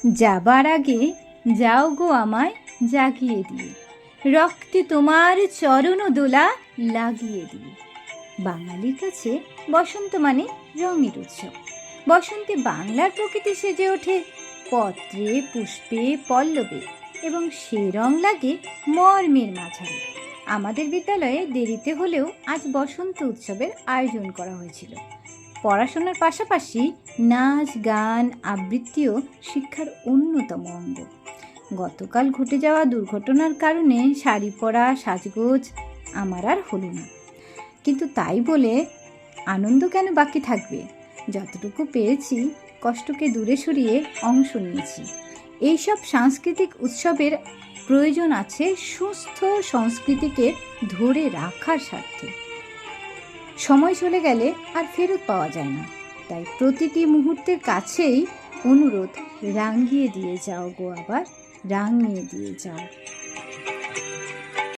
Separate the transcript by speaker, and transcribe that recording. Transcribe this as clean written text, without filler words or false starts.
Speaker 1: যাবার আগে যাও গো আমায় জাগিয়ে দিয়ে, রক্তে তোমার চরণ দোলা লাগিয়ে দিয়ে। বাঙালির কাছে বসন্ত মানে রঙের উৎসব। বসন্তে বাংলার প্রকৃতি সেজে ওঠে পত্রে, পুষ্পে, পল্লবে, এবং সে রং লাগে মর্মের মাঝারে। আমাদের বিদ্যালয়ে দেরিতে হলেও আজ বসন্ত উৎসবের আয়োজন করা হয়েছিল। পড়াশোনার পাশাপাশি নাচ, গান, আবৃত্তিও শিক্ষার অন্যতম অঙ্গ। গতকাল ঘটে যাওয়া দুর্ঘটনার কারণে শাড়ি পরা, সাজগোজ আমার আর হলো না। কিন্তু তাই বলে আনন্দ কেন বাকি থাকবে? যতটুকু পেরেছি কষ্টকে দূরে সরিয়ে অংশ নিয়েছি। এইসব সাংস্কৃতিক উৎসবের প্রয়োজন আছে সুস্থ সংস্কৃতিকে ধরে রাখার স্বার্থে। সময় চলে গেলে আর ফেরত পাওয়া যায় না, তাই প্রতিটি মুহূর্তের কাছেই অনুরোধ, রাঙিয়ে দিয়ে যাও গো আবার, রাঙিয়ে দিয়ে যাও।